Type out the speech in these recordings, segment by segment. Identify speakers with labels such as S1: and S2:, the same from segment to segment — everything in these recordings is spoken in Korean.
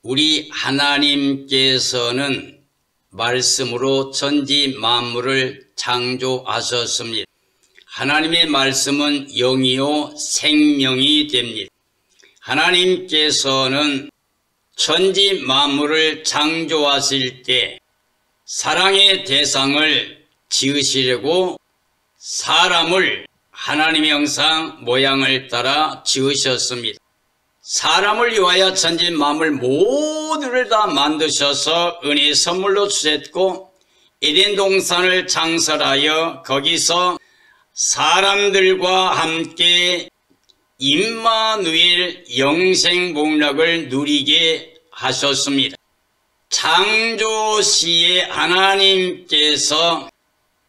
S1: 우리 하나님께서는 말씀으로 천지 만물을 창조하셨습니다. 하나님의 말씀은 영이요 생명이 됩니다. 하나님께서는 천지 만물을 창조하실 때 사랑의 대상을 지으시려고 사람을 하나님의 형상 모양을 따라 지으셨습니다. 사람을 위하여 천지 만물 모두를 다 만드셔서 은혜의 선물로 주셨고 에덴 동산을 창설하여 거기서 사람들과 함께 임마누엘 영생복락을 누리게 하셨습니다. 창조시에 하나님께서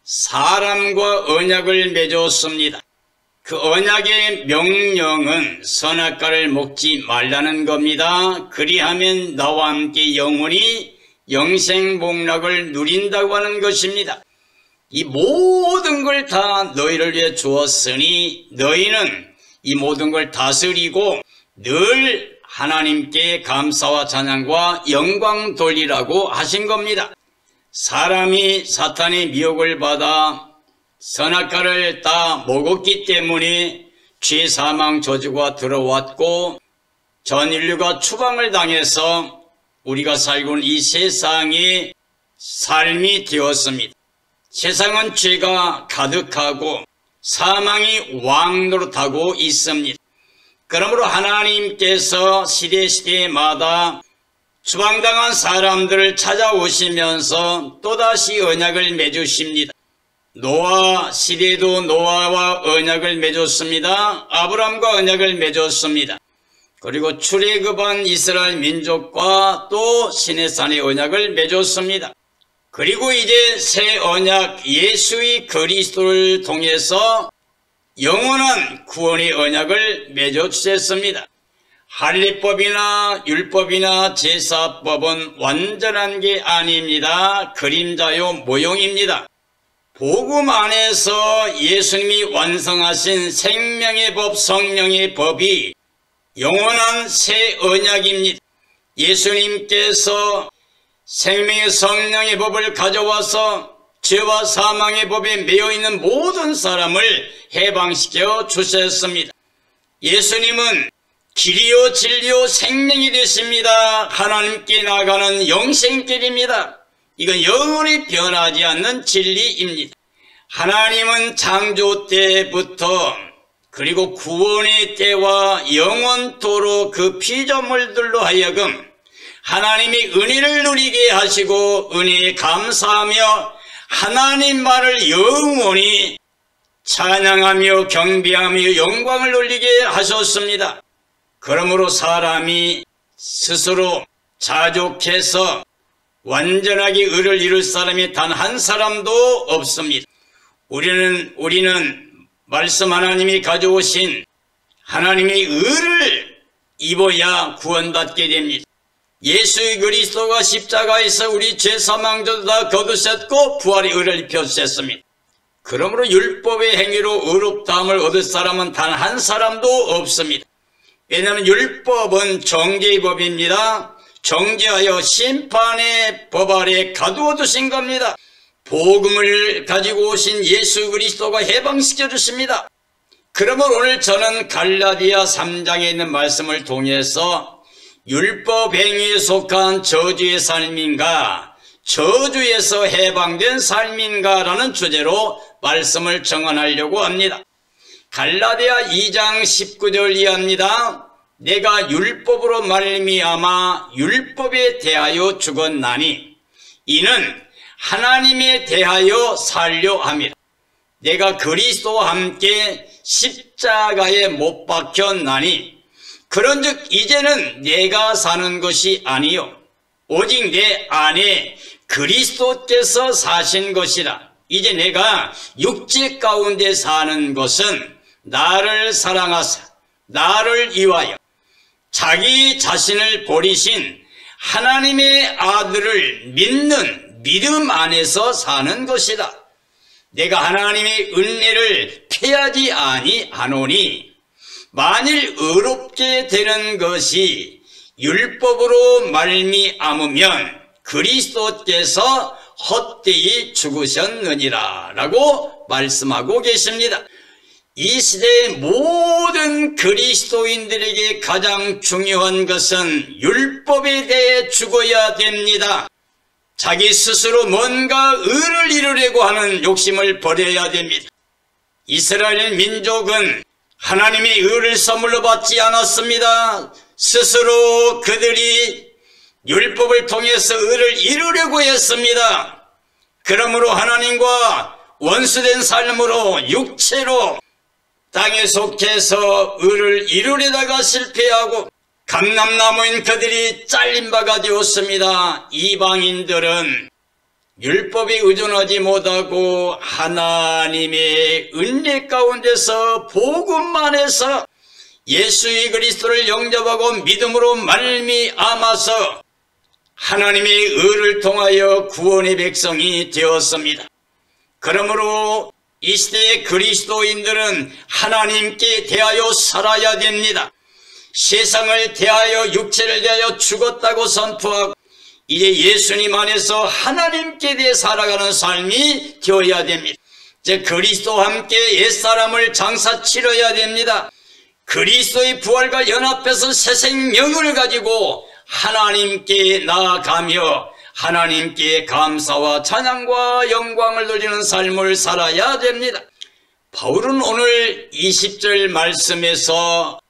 S1: 사람과 언약을 맺었습니다. 그 언약의 명령은 선악과를 먹지 말라는 겁니다. 그리하면 나와 함께 영원히 영생복락을 누린다고 하는 것입니다. 이 모든 걸 다 너희를 위해 주었으니 너희는 이 모든 걸 다스리고 늘 하나님께 감사와 찬양과 영광 돌리라고 하신 겁니다. 사람이 사탄의 미혹을 받아 선악과를 다 먹었기 때문에 죄 사망 저주가 들어왔고 전 인류가 추방을 당해서 우리가 살고 있는 이 세상의 삶이 되었습니다. 세상은 죄가 가득하고 사망이 왕노릇하고 있습니다. 그러므로 하나님께서 시대마다 추방당한 사람들을 찾아오시면서 또다시 언약을 맺으십니다. 노아 시대도 노아와 언약을 맺었습니다. 아브라함과 언약을 맺었습니다. 그리고 출애굽한 이스라엘 민족과 또 시내산의 언약을 맺었습니다. 그리고 이제 새 언약 예수의 그리스도를 통해서 영원한 구원의 언약을 맺어주셨습니다. 할례법이나 율법이나 제사법은 완전한 게 아닙니다. 그림자요 모형입니다. 복음 안에서 예수님이 완성하신 생명의 법, 성령의 법이 영원한 새 언약입니다. 예수님께서 생명의 성령의 법을 가져와서 죄와 사망의 법에 매여있는 모든 사람을 해방시켜 주셨습니다. 예수님은 길이요 진리요 생명이 되십니다. 하나님께 나가는 영생길입니다. 이건 영원히 변하지 않는 진리입니다. 하나님은 창조 때부터 그리고 구원의 때와 영원토록 그 피조물들로 하여금 하나님의 은혜를 누리게 하시고 은혜에 감사하며 하나님만을 영원히 찬양하며 경배하며 영광을 돌리게 하셨습니다. 그러므로 사람이 스스로 자족해서 완전하게 의를 이룰 사람이 단 한 사람도 없습니다. 우리는 말씀 하나님이 가져오신 하나님의 의를 입어야 구원받게 됩니다. 예수 그리스도가 십자가에서 우리 죄 사망도 다 거두셨고 부활의 의를 입혀주셨습니다. 그러므로 율법의 행위로 의롭다함을 얻을 사람은 단 한 사람도 없습니다. 왜냐하면 율법은 정죄의 법입니다. 정죄하여 심판의 법 아래 가두어 두신 겁니다. 복음을 가지고 오신 예수 그리스도가 해방시켜 주십니다. 그러므로 오늘 저는 갈라디아 3장에 있는 말씀을 통해서 율법 행위에 속한 저주의 삶인가 저주에서 해방된 삶인가 라는 주제로 말씀을 정언하려고 합니다. 갈라디아 2장 19절 이하입니다. 내가 율법으로 말미암아 율법에 대하여 죽었나니 이는 하나님에 대하여 살려 함이라. 내가 그리스도와 함께 십자가에 못 박혔나니 그런즉 이제는 내가 사는 것이 아니요 오직 내 안에 그리스도께서 사신 것이라. 이제 내가 육체 가운데 사는 것은 나를 사랑하사 나를 위하여 자기 자신을 버리신 하나님의 아들을 믿는 믿음 안에서 사는 것이다. 내가 하나님의 은혜를 패하지 아니하노니 만일 의롭게 되는 것이 율법으로 말미암으면 그리스도께서 헛되이 죽으셨느니라 라고 말씀하고 계십니다. 이 시대의 모든 그리스도인들에게 가장 중요한 것은 율법에 대해 죽어야 됩니다. 자기 스스로 뭔가 의를 이루려고 하는 욕심을 버려야 됩니다. 이스라엘 민족은 하나님의 의를 선물로 받지 않았습니다. 스스로 그들이 율법을 통해서 의를 이루려고 했습니다. 그러므로 하나님과 원수된 삶으로 육체로 땅에 속해서 의를 이루려다가 실패하고 감람나무인 그들이 잘린 바가 되었습니다. 이방인들은 율법에 의존하지 못하고 하나님의 은혜 가운데서 복음 안에서 예수의 그리스도를 영접하고 믿음으로 말미암아서 하나님의 의를 통하여 구원의 백성이 되었습니다. 그러므로 이 시대의 그리스도인들은 하나님께 대하여 살아야 됩니다. 세상을 대하여 육체를 대하여 죽었다고 선포하고 이제 예수님 안에서 하나님께 대해 살아가는 삶이 되어야 됩니다. 이제 그리스도와 함께 옛사람을 장사 치러야 됩니다. 그리스도의 부활과 연합해서 새 생명을 가지고 하나님께 나아가며 하나님께 감사와 찬양과 영광을 돌리는 삶을 살아야 됩니다. 바울은 오늘 20절 말씀에서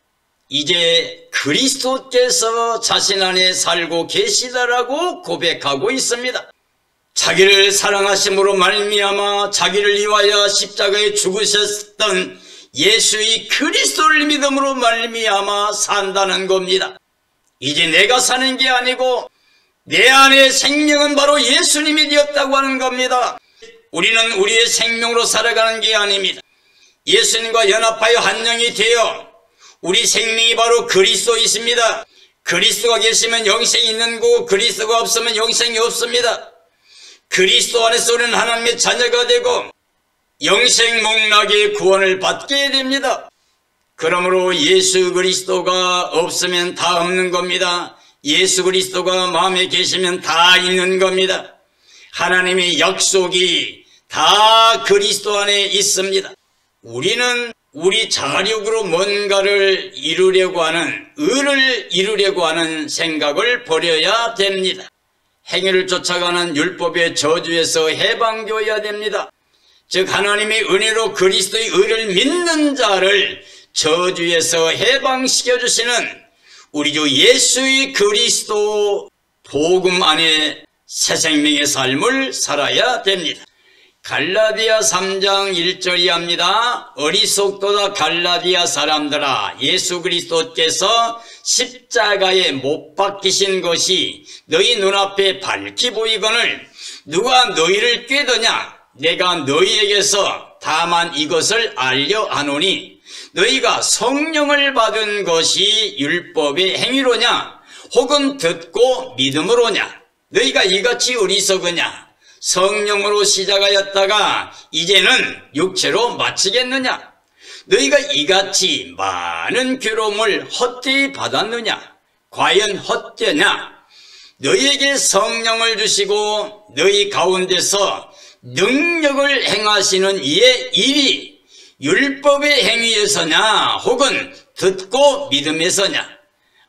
S1: 이제 그리스도께서 자신 안에 살고 계시다라고 고백하고 있습니다. 자기를 사랑하심으로 말미암아 자기를 위하여 십자가에 죽으셨던 예수의 그리스도를 믿음으로 말미암아 산다는 겁니다. 이제 내가 사는 게 아니고 내 안에 생명은 바로 예수님이 되었다고 하는 겁니다. 우리는 우리의 생명으로 살아가는 게 아닙니다. 예수님과 연합하여 한 영이 되어 우리 생명이 바로 그리스도이십니다. 그리스도가 계시면 영생이 있는 거고 그리스도가 없으면 영생이 없습니다. 그리스도 안에서 우리는 하나님의 자녀가 되고 영생 목락의 구원을 받게 됩니다. 그러므로 예수 그리스도가 없으면 다 없는 겁니다. 예수 그리스도가 마음에 계시면 다 있는 겁니다. 하나님의 약속이 다 그리스도 안에 있습니다. 우리는 우리 자력으로 뭔가를 이루려고 하는, 의를 이루려고 하는 생각을 버려야 됩니다. 행위를 쫓아가는 율법의 저주에서 해방되어야 됩니다. 즉 하나님의 은혜로 그리스도의 의를 믿는 자를 저주에서 해방시켜 주시는 우리 주 예수의 그리스도 복음 안에 새 생명의 삶을 살아야 됩니다. 갈라디아 3장 1절이 합니다. 어리석도다 갈라디아 사람들아, 예수 그리스도께서 십자가에 못 박히신 것이 너희 눈앞에 밝히 보이거늘 누가 너희를 꾀더냐? 내가 너희에게서 다만 이것을 알려 하노니 너희가 성령을 받은 것이 율법의 행위로냐 혹은 듣고 믿음으로냐? 너희가 이같이 어리석으냐? 성령으로 시작하였다가 이제는 육체로 마치겠느냐? 너희가 이같이 많은 괴로움을 헛되이 받았느냐? 과연 헛되냐? 너희에게 성령을 주시고 너희 가운데서 능력을 행하시는 이의 일이 율법의 행위에서냐 혹은 듣고 믿음에서냐?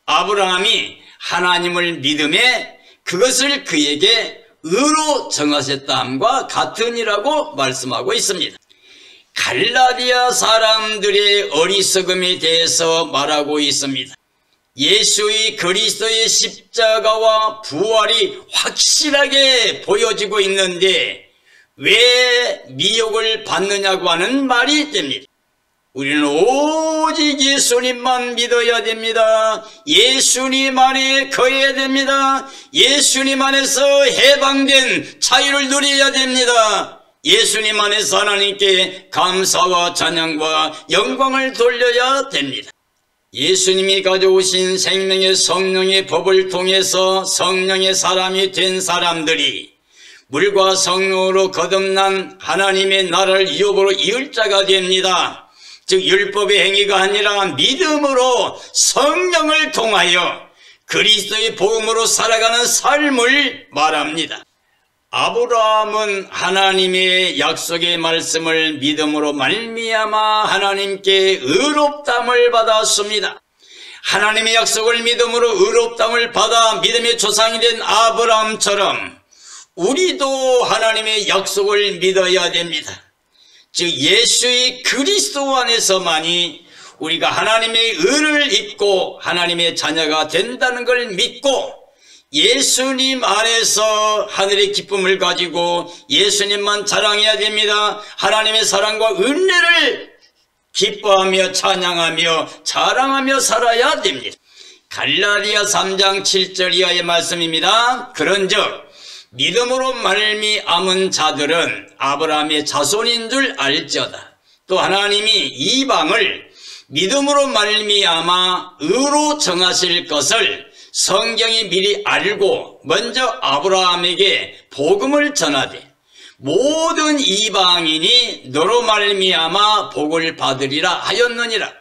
S1: 아브라함이 하나님을 믿음에 그것을 그에게 의로 정하셨다함과 같으니라고 말씀하고 있습니다. 갈라디아 사람들의 어리석음에 대해서 말하고 있습니다. 예수의 그리스도의 십자가와 부활이 확실하게 보여지고 있는데 왜 미혹을 받느냐고 하는 말이 됩니다. 우리는 오직 예수님만 믿어야 됩니다. 예수님 안에 거해야 됩니다. 예수님 안에서 해방된 자유를 누려야 됩니다. 예수님 안에서 하나님께 감사와 찬양과 영광을 돌려야 됩니다. 예수님이 가져오신 생명의 성령의 법을 통해서 성령의 사람이 된 사람들이 물과 성령으로 거듭난 하나님의 나라를 유업으로 이을 자가 됩니다. 즉 율법의 행위가 아니라 믿음으로 성령을 통하여 그리스도의 복음으로 살아가는 삶을 말합니다. 아브라함은 하나님의 약속의 말씀을 믿음으로 말미암아 하나님께 의롭다함을 받았습니다. 하나님의 약속을 믿음으로 의롭다함을 받아 믿음의 조상이 된 아브라함처럼 우리도 하나님의 약속을 믿어야 됩니다. 즉 예수의 그리스도 안에서만이 우리가 하나님의 의를 입고 하나님의 자녀가 된다는 걸 믿고 예수님 안에서 하늘의 기쁨을 가지고 예수님만 자랑해야 됩니다. 하나님의 사랑과 은혜를 기뻐하며 찬양하며 자랑하며 살아야 됩니다. 갈라디아 3장 7절 이하의 말씀입니다. 그런즉 믿음으로 말미암은 자들은 아브라함의 자손인 줄 알지어다. 또 하나님이 이방을 믿음으로 말미암아 의로 정하실 것을 성경이 미리 알고 먼저 아브라함에게 복음을 전하되 모든 이방인이 너로 말미암아 복을 받으리라 하였느니라.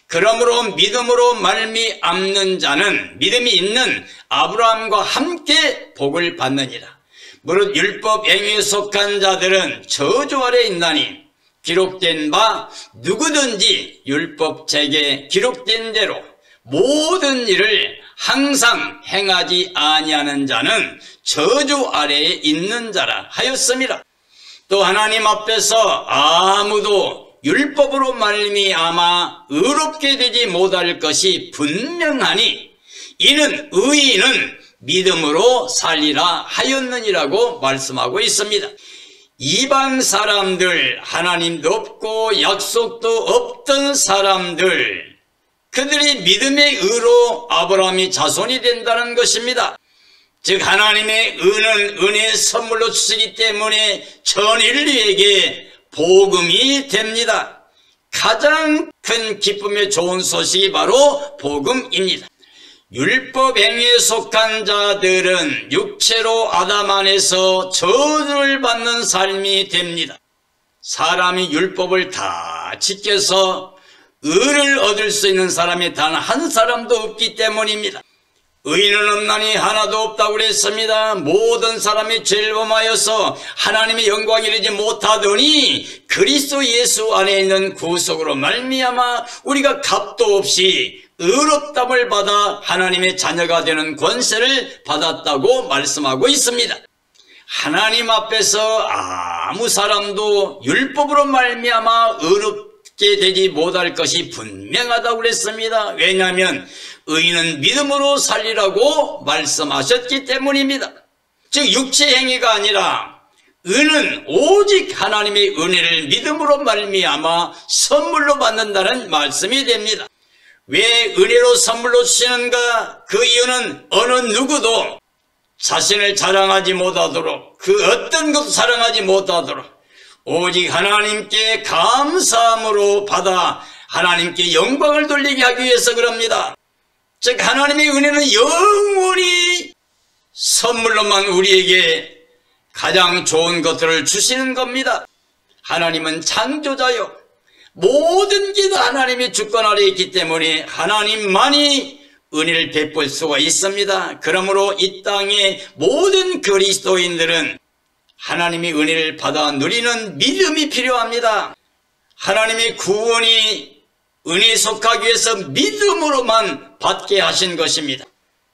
S1: 그러므로 믿음으로 말미암는 자는 믿음이 있는 아브라함과 함께 복을 받느니라. 무릇 율법 행위에 속한 자들은 저주 아래 있나니 기록된 바 누구든지 율법책에 기록된 대로 모든 일을 항상 행하지 아니하는 자는 저주 아래에 있는 자라 하였습니다. 또 하나님 앞에서 아무도 율법으로 말미암아 의롭게 되지 못할 것이 분명하니 이는 의인은 믿음으로 살리라 하였느니라고 말씀하고 있습니다. 이방 사람들, 하나님도 없고 약속도 없던 사람들, 그들이 믿음의 의로 아브라함이 자손이 된다는 것입니다. 즉 하나님의 의는 은혜의 선물로 주시기 때문에 전 인류에게 복음이 됩니다. 가장 큰 기쁨의 좋은 소식이 바로 복음입니다. 율법 행위에 속한 자들은 육체로 아담 안에서 저주를 받는 삶이 됩니다. 사람이 율법을 다 지켜서 의를 얻을 수 있는 사람이 단 한 사람도 없기 때문입니다. 의인은 없나니 하나도 없다고 그랬습니다. 모든 사람이 죄를 범하여서 하나님의 영광에 이르지 못하더니 그리스도 예수 안에 있는 구속으로 말미암아 우리가 값도 없이 의롭다함을 받아 하나님의 자녀가 되는 권세를 받았다고 말씀하고 있습니다. 하나님 앞에서 아무 사람도 율법으로 말미암아 의롭게 되지 못할 것이 분명하다고 그랬습니다. 왜냐하면 의인은 믿음으로 살리라고 말씀하셨기 때문입니다. 즉 육체 행위가 아니라 의는 오직 하나님의 은혜를 믿음으로 말미암아 선물로 받는다는 말씀이 됩니다. 왜 은혜로 선물로 주시는가? 그 이유는 어느 누구도 자신을 자랑하지 못하도록, 그 어떤 것도 자랑하지 못하도록 오직 하나님께 감사함으로 받아 하나님께 영광을 돌리게 하기 위해서 그럽니다. 즉 하나님의 은혜는 영원히 선물로만 우리에게 가장 좋은 것들을 주시는 겁니다. 하나님은 창조자요, 모든 게 다 하나님의 주권 아래에 있기 때문에 하나님만이 은혜를 베풀 수가 있습니다. 그러므로 이 땅의 모든 그리스도인들은 하나님의 은혜를 받아 누리는 믿음이 필요합니다. 하나님의 구원이 은혜에 속하기 위해서 믿음으로만 받게 하신 것입니다.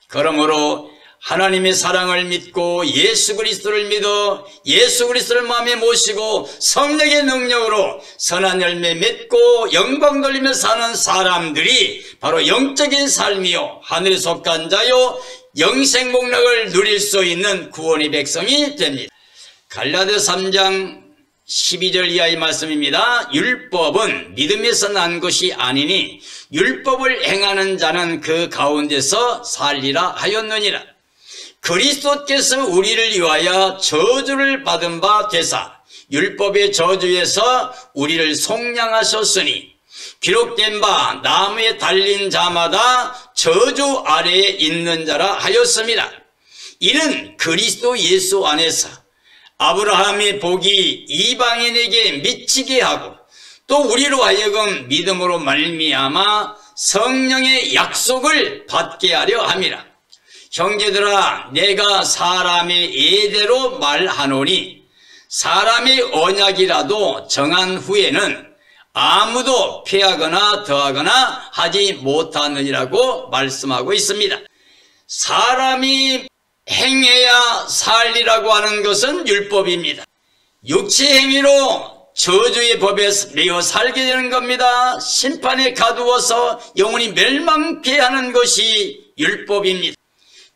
S1: 그러므로 하나님의 사랑을 믿고 예수 그리스도를 믿어 예수 그리스도를 마음에 모시고 성령의 능력으로 선한 열매 맺고 영광 돌리며 사는 사람들이 바로 영적인 삶이요 하늘에 속한 자요 영생 복락을 누릴 수 있는 구원의 백성이 됩니다. 갈라디아 3장 12절 이하의 말씀입니다. 율법은 믿음에서 난 것이 아니니 율법을 행하는 자는 그 가운데서 살리라 하였느니라. 그리스도께서 우리를 위하여 저주를 받은 바 되사 율법의 저주에서 우리를 속량하셨으니 기록된 바 나무에 달린 자마다 저주 아래에 있는 자라 하였습니다. 이는 그리스도 예수 안에서 아브라함의 복이 이방인에게 미치게 하고 또 우리로 하여금 믿음으로 말미암아 성령의 약속을 받게 하려 함이라. 형제들아, 내가 사람의 예대로 말하노니 사람의 언약이라도 정한 후에는 아무도 폐하거나 더하거나 하지 못하느니라고 말씀하고 있습니다. 사람이 행해야 살리라고 하는 것은 율법입니다. 육체 행위로 저주의 법에 매여 살게 되는 겁니다. 심판에 가두어서 영원히 멸망케 하는 것이 율법입니다.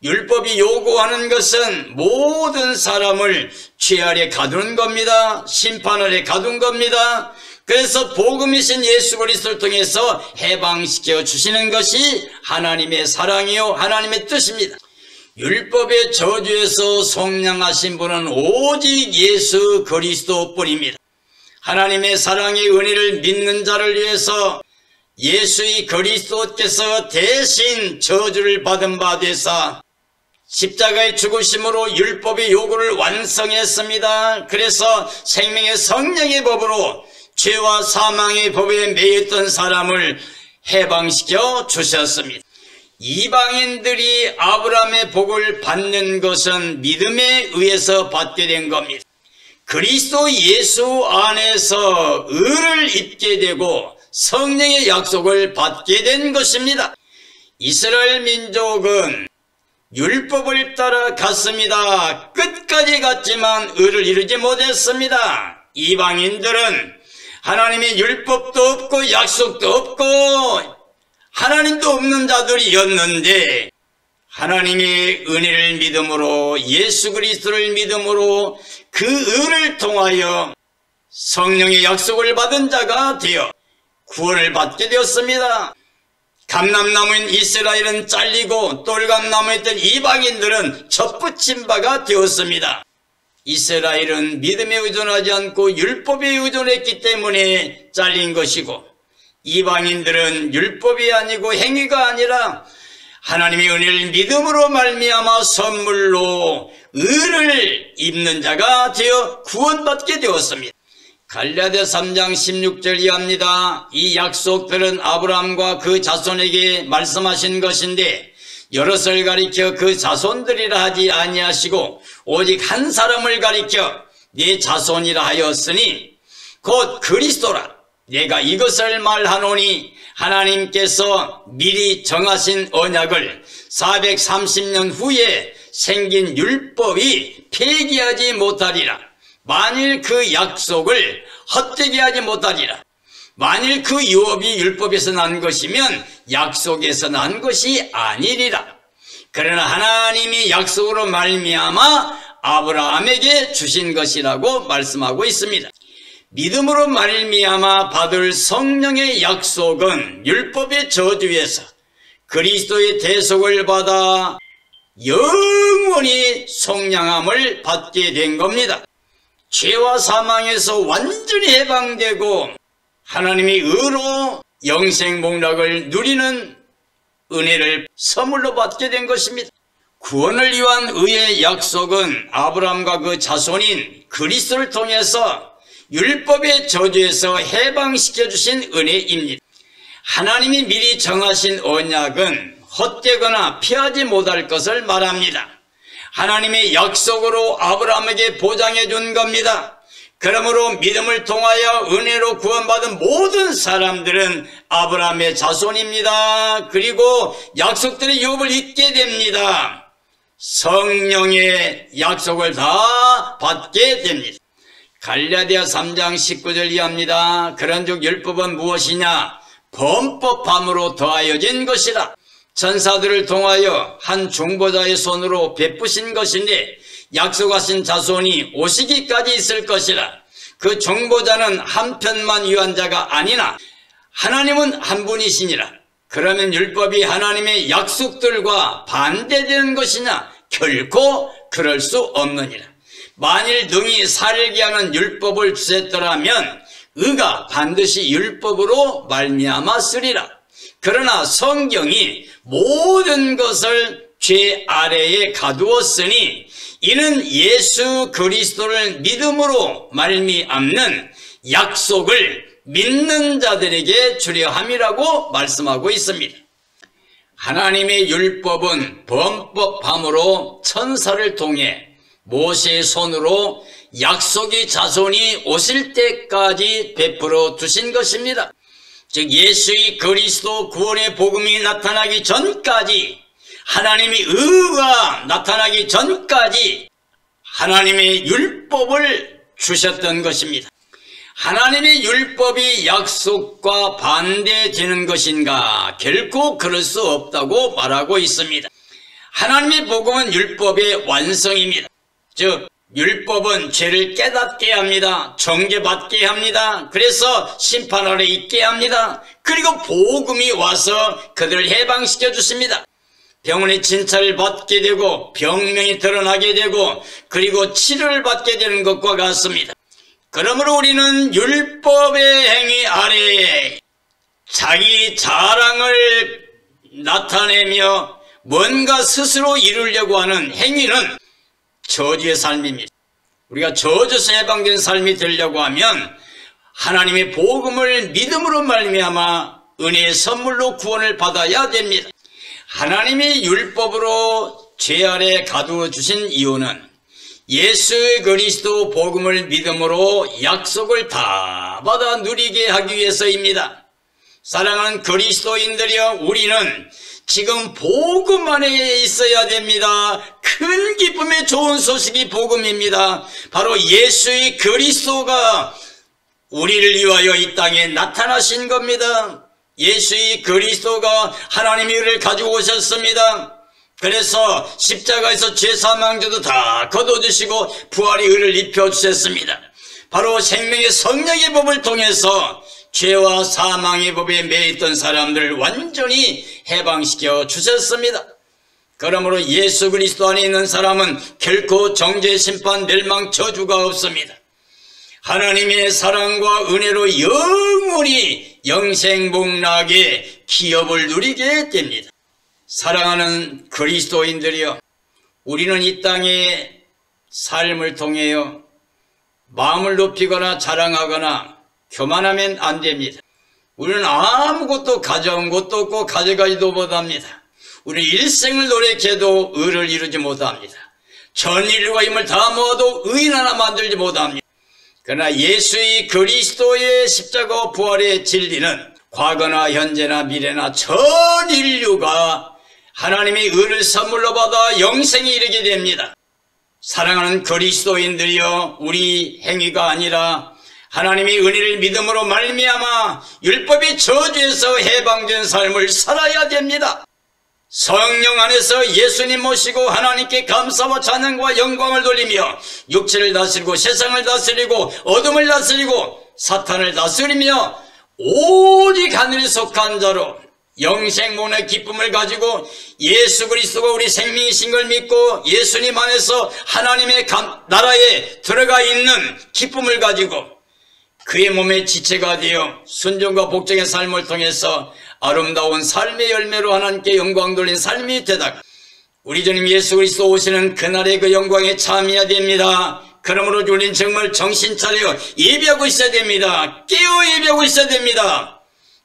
S1: 율법이 요구하는 것은 모든 사람을 죄 아래 가두는 겁니다. 심판 아래 가둔 겁니다. 그래서 복음이신 예수 그리스도를 통해서 해방시켜 주시는 것이 하나님의 사랑이요 하나님의 뜻입니다. 율법의 저주에서 속량하신 분은 오직 예수 그리스도뿐입니다. 하나님의 사랑의 은혜를 믿는 자를 위해서 예수의 그리스도께서 대신 저주를 받은 바 되사 십자가의 죽으심으로 율법의 요구를 완성했습니다. 그래서 생명의 성령의 법으로 죄와 사망의 법에 매였던 사람을 해방시켜 주셨습니다. 이방인들이 아브라함의 복을 받는 것은 믿음에 의해서 받게 된 겁니다. 그리스도 예수 안에서 의를 입게 되고 성령의 약속을 받게 된 것입니다. 이스라엘 민족은 율법을 따라 갔습니다. 끝까지 갔지만 의를 이루지 못했습니다. 이방인들은 하나님의 율법도 없고 약속도 없고 하나님도 없는 자들이었는데 하나님의 은혜를 믿음으로 예수 그리스도를 믿음으로 그 의를 통하여 성령의 약속을 받은 자가 되어 구원을 받게 되었습니다. 감람나무인 이스라엘은 잘리고 똘감나무에 있던 이방인들은 접붙인 바가 되었습니다. 이스라엘은 믿음에 의존하지 않고 율법에 의존했기 때문에 잘린 것이고 이방인들은 율법이 아니고 행위가 아니라 하나님의 은혜를 믿음으로 말미암아 선물로 의를 입는 자가 되어 구원받게 되었습니다. 갈라디아 3장 16절 이하입니다. 이 약속들은 아브라함과 그 자손에게 말씀하신 것인데 여럿을 가리켜 그 자손들이라 하지 아니하시고 오직 한 사람을 가리켜 네 자손이라 하였으니 곧 그리스도라. 내가 이것을 말하노니 하나님께서 미리 정하신 언약을 430년 후에 생긴 율법이 폐기하지 못하리라. 만일 그 약속을 헛되게 하지 못하리라. 만일 그 유업이 율법에서 난 것이면 약속에서 난 것이 아니리라. 그러나 하나님이 약속으로 말미암아 아브라함에게 주신 것이라고 말씀하고 있습니다. 믿음으로 말미암아 받을 성령의 약속은 율법의 저주에서 그리스도의 대속을 받아 영원히 속량함을 받게 된 겁니다. 죄와 사망에서 완전히 해방되고 하나님의 의로 영생복락을 누리는 은혜를 선물로 받게 된 것입니다. 구원을 위한 의의 약속은 아브라함과 그 자손인 그리스도를 통해서 율법의 저주에서 해방시켜 주신 은혜입니다. 하나님이 미리 정하신 언약은 헛되거나 피하지 못할 것을 말합니다. 하나님의 약속으로 아브라함에게 보장해 준 겁니다. 그러므로 믿음을 통하여 은혜로 구원받은 모든 사람들은 아브라함의 자손입니다. 그리고 약속들의 유업을 잊게 됩니다. 성령의 약속을 다 받게 됩니다. 갈라디아 3장 19절 이하입니다. 그런즉 율법은 무엇이냐? 범법함으로 더하여진 것이라. 천사들을 통하여 한 중보자의 손으로 베푸신 것인데 약속하신 자손이 오시기까지 있을 것이라. 그 중보자는 한편만 위한 자가 아니나 하나님은 한 분이시니라. 그러면 율법이 하나님의 약속들과 반대되는 것이냐? 결코 그럴 수 없느니라. 만일 능히 살게 하는 율법을 주셨더라면 의가 반드시 율법으로 말미암아 쓰리라. 그러나 성경이 모든 것을 죄 아래에 가두었으니 이는 예수 그리스도를 믿음으로 말미암는 약속을 믿는 자들에게 주려 함이라고 말씀하고 있습니다. 하나님의 율법은 범법함으로 천사를 통해 모세의 손으로 약속의 자손이 오실 때까지 베풀어 두신 것입니다. 즉 예수의 그리스도 구원의 복음이 나타나기 전까지, 하나님의 의가 나타나기 전까지 하나님의 율법을 주셨던 것입니다. 하나님의 율법이 약속과 반대되는 것인가? 결코 그럴 수 없다고 말하고 있습니다. 하나님의 복음은 율법의 완성입니다. 즉 율법은 죄를 깨닫게 합니다. 정죄받게 합니다. 그래서 심판 아래 있게 합니다. 그리고 복음이 와서 그들을 해방시켜 주십니다. 병원의 진찰을 받게 되고 병명이 드러나게 되고 그리고 치료를 받게 되는 것과 같습니다. 그러므로 우리는 율법의 행위 아래에 자기 자랑을 나타내며 뭔가 스스로 이루려고 하는 행위는 저주의 삶입니다. 우리가 저주에서 해방된 삶이 되려고 하면 하나님의 복음을 믿음으로 말미암아 은혜의 선물로 구원을 받아야 됩니다. 하나님의 율법으로 죄 아래 가두어 주신 이유는 예수 그리스도 복음을 믿음으로 약속을 다 받아 누리게 하기 위해서입니다. 사랑하는 그리스도인들이여, 우리는 지금 복음 안에 있어야 됩니다. 큰 기쁨의 좋은 소식이 복음입니다. 바로 예수의 그리스도가 우리를 위하여 이 땅에 나타나신 겁니다. 예수의 그리스도가 하나님의 의를 가지고 오셨습니다. 그래서 십자가에서 죄사망죄도 다 거둬주시고 부활의 의를 입혀주셨습니다. 바로 생명의 성령의 법을 통해서 죄와 사망의 법에 매있던 사람들을 완전히 해방시켜 주셨습니다. 그러므로 예수 그리스도 안에 있는 사람은 결코 정죄, 심판, 멸망, 저주가 없습니다. 하나님의 사랑과 은혜로 영원히 영생복락의 기업을 누리게 됩니다. 사랑하는 그리스도인들이여, 우리는 이 땅의 삶을 통해요 마음을 높이거나 자랑하거나 교만하면 안 됩니다. 우리는 아무것도 가져온 것도 없고 가져가지도 못합니다. 우리는 일생을 노력해도 의를 이루지 못합니다. 전 인류가 힘을 다 모아도 의인 하나 만들지 못합니다. 그러나 예수의 그리스도의 십자가 부활의 진리는 과거나 현재나 미래나 전 인류가 하나님의 의를 선물로 받아 영생에 이르게 됩니다. 사랑하는 그리스도인들이여, 우리 행위가 아니라 하나님의 은혜를 믿음으로 말미암아 율법의 저주에서 해방된 삶을 살아야 됩니다. 성령 안에서 예수님 모시고 하나님께 감사와 찬양과 영광을 돌리며 육체를 다스리고 세상을 다스리고 어둠을 다스리고 사탄을 다스리며 오직 하늘에 속한 자로 영생문의 기쁨을 가지고 예수 그리스도가 우리 생명이신 걸 믿고 예수님 안에서 하나님의 나라에 들어가 있는 기쁨을 가지고 그의 몸의 지체가 되어 순종과 복종의 삶을 통해서 아름다운 삶의 열매로 하나님께 영광 돌린 삶이 되다가 우리 주님 예수 그리스도 오시는 그날의 그 영광에 참여해야 됩니다. 그러므로 우리는 정말 정신 차려 예배하고 있어야 됩니다. 깨어 예배하고 있어야 됩니다.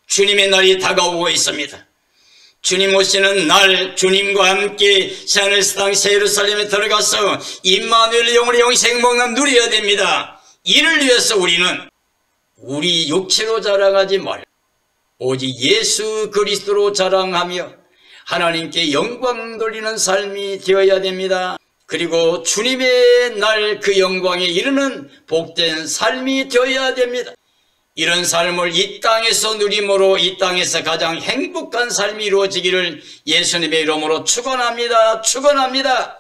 S1: 주님의 날이 다가오고 있습니다. 주님 오시는 날, 주님과 함께 새하늘새 땅 새 예루살렘에 들어가서 임마누엘 영원의 영생복락 누려야 됩니다. 이를 위해서 우리는 우리 육체로 자랑하지 말고 오직 예수 그리스도로 자랑하며 하나님께 영광 돌리는 삶이 되어야 됩니다. 그리고 주님의 날 그 영광에 이르는 복된 삶이 되어야 됩니다. 이런 삶을 이 땅에서 누림으로 이 땅에서 가장 행복한 삶이 이루어지기를 예수님의 이름으로 축원합니다. 축원합니다.